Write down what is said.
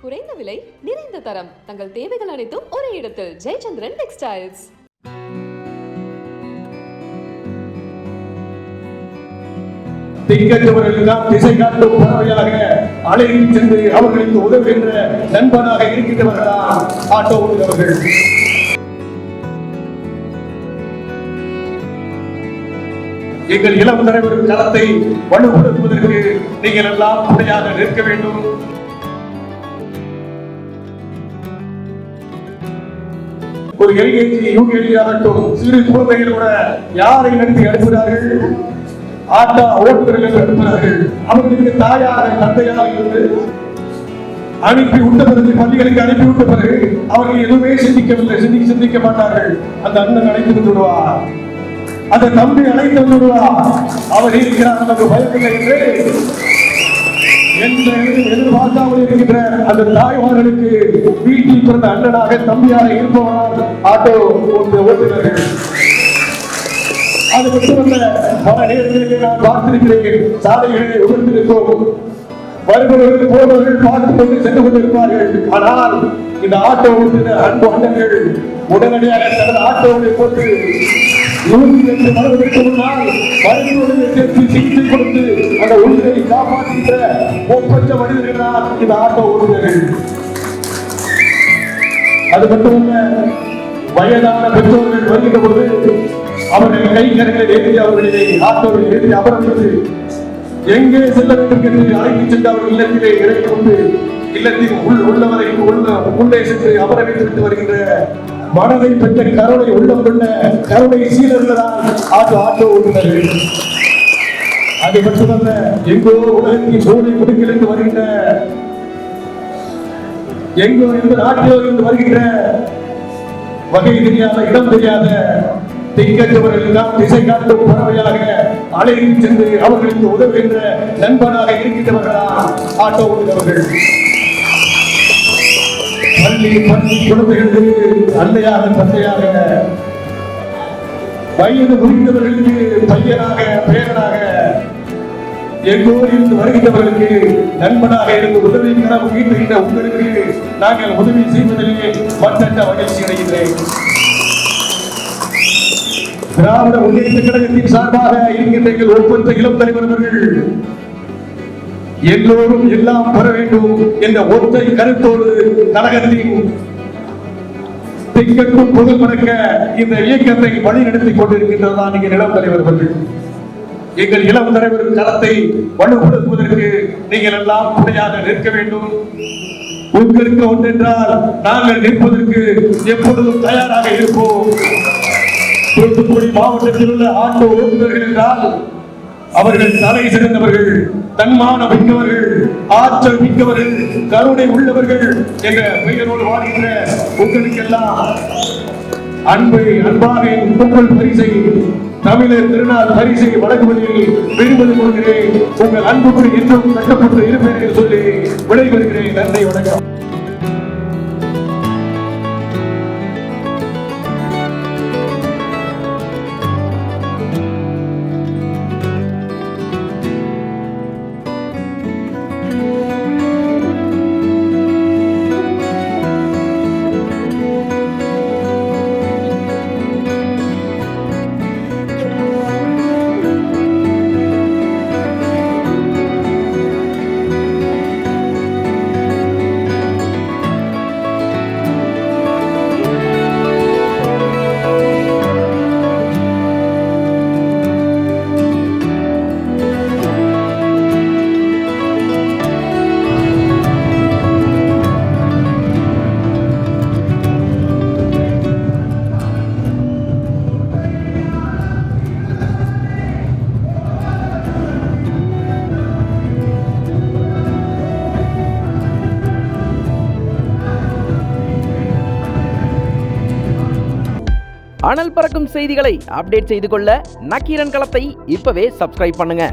குறைந்த விலை, நிறைந்த தரம். தங்கள் தேவைகள் அனைத்தும் ஒரே இடத்தில். ஜெயச்சந்திரன் டெக்ஸ்டைல்ஸ். திக்கற்றவர்களெல்லாம் திசை காட்டும் பறவையாக அழைத்து சென்று அவர்களுக்கு உதவுகின்ற நண்பனாக இருக்கின்றவர்களாம் ஆட்டோ ஓட்டுநர்கள். எங்கள் இளம் தலைவர் களத்தை வலுப்படுத்துவதற்கு நீங்கள் எல்லாம் துணையாக நிற்க வேண்டும். ஒரு எல்கேஜி யூகேஜி ஆகட்டும், சிறு குழந்தைகள் கூட யாரை நடத்தி அனுப்புகிறார்கள்? ஆட்டோ ஓட்டுநர்கள் என்று அனுப்புகிறார்கள். அவர்களுக்கு தாயாக தந்தையாக இருந்து அனுப்பி விட்ட பிறகு, பள்ளிகளுக்கு அனுப்பி விட்ட பிறகு அவர்கள் எதுவுமே சிந்திக்கவில்லை, சிந்திக்க மாட்டார்கள். அந்த அண்ணன் அழைத்து வந்து விடுவார், அந்த தம்பி அழைத்து வந்து விடுவார். அவர் இருக்கிறார், நமக்கு பயமில்லை என்று எதிர்பார்க்காமல் இருக்கின்ற அந்த தாய்மார்களுக்கு வீட்டில் பிறந்த அண்ணனாக தம்பியாக இருப்பவரால் ஆட்டோ ஓட்டுநர்கள். அது மட்டுமல்ல, பல நேரங்களில் நான் பார்த்திருக்கிறேன், சாலைகளை உணர்ந்திருக்கோம், வருபவர்கள் போபவர்கள் பார்த்துக் கொண்டு சென்று கொண்டிருப்பார்கள். ஆனால் இந்த ஆட்டோ ஓட்டுநர் அன்பு அண்ணர்கள் உடனடியாக தனது ஆட்டோவை போட்டு 102 வருவதற்கு முன்னால் மருத்துவர்களை சேர்த்து சிகிச்சை கொடுத்து அந்த உயிரை காப்பாற்றுகின்ற ஒப்பற்ற மனிதர்களால் இந்த ஆட்டோ ஓட்டுநர்கள். அது மட்டுமல்ல, வயதான பெற்றோர்கள் வருகின்ற பொழுது அவர்கள் கை கரங்களை ஏற்றி அவர்களை ஆட்டோவில் ஏற்றி அமர்ந்து எங்கே செல்ல வேண்டும் என்று அழைத்து சென்று அவர்கள் இல்லத்திலே இறங்கி கொண்டு இல்லத்தில் உள்ளவரை உள்ளே சென்று அமர வைத்து வருகின்ற மனதை பெற்ற கருணை உள்ளம் கொண்ட கருணை சீலர்கள்தான் ஆட்டோ ஓட்டுநர்கள். அது மட்டுமல்ல, எங்கோ உலகத்தின் சூழலை முடுக்கிலிருந்து வருகின்ற, எங்கோ இருந்து நாட்டிலிருந்து வருகின்ற வகை தெரியாத, இடம் தெரியாத திக்கற்றவர்கள் எல்லாம் திசை காட்டும் பறவையாக அழைத்து சென்று அவர்களுக்கு உதவுகின்ற நண்பனாக இருக்கின்றவர்களாம் ஆட்டோ ஓட்டுநர்கள். பள்ளி குழந்தைகளுக்கு அன்னையாக தந்தையாக, வயது முடிந்தவர்களுக்கு பையனாக பேரனாக, எங்கோ இருந்து வருகின்றவர்களுக்கு நண்பனாக இருந்து உதவி கரம் ஈட்டுகின்ற உங்களுக்கு நாங்கள் உதவி செய்வதிலே மற்ற மகிழ்ச்சி அடைகின்றேன். திராவிட முன்னேற்ற கழகத்தின் சார்பாக இருக்கின்ற எங்கள் ஒப்பற்ற இளம் தலைவர்கள் எல்லோரும் எல்லாம் பெற வேண்டும் என்ற ஒற்றை கருத்தோடு கழகத்தின் திக்கட்டும் புகழ் பறக்க இந்த இயக்கத்தை வழிநடத்திக் கொண்டிருக்கின்றதுதான் எங்கள் இளம் தலைவர்கள். எங்கள் இளம் தலைவர் களத்தை வலுப்படுத்துவதற்கு நீங்கள் எல்லாம் துணையாக நிற்க வேண்டும். உங்களுக்கு ஒன்றென்றால் நாங்கள் நிற்பதற்கு எப்பொழுதும் தயாராக இருப்போம். தூத்துக்குடி மாவட்டத்தில் உள்ள ஆட்டோ ஓட்டுநர்கள் என்றால் அவர்கள் தலை சிறந்தவர்கள், தன்மானம் மிக்கவர்கள், ஆற்றல் மிக்கவர்கள், கருணை உள்ளவர்கள் என்ற பெயரோடு வாழ்கின்ற உங்களுக்கெல்லாம் அன்பாக பொங்கல் பரிசை, தமிழர் திருநாள் பரிசை வழங்குவதில் விரும்புவது கொள்கிறேன். உங்கள் அன்புக்கு என்றும் கட்டப்பட்டு இருப்பேன் என்று சொல்லி விடைபெறுகிறேன். நன்றி, வணக்கம். அனல் பறக்கும் செய்திகளை அப்டேட் செய்து கொள்ள நக்கீரன் களத்தை இப்பவே சப்ஸ்கிரைப் பண்ணுங்க.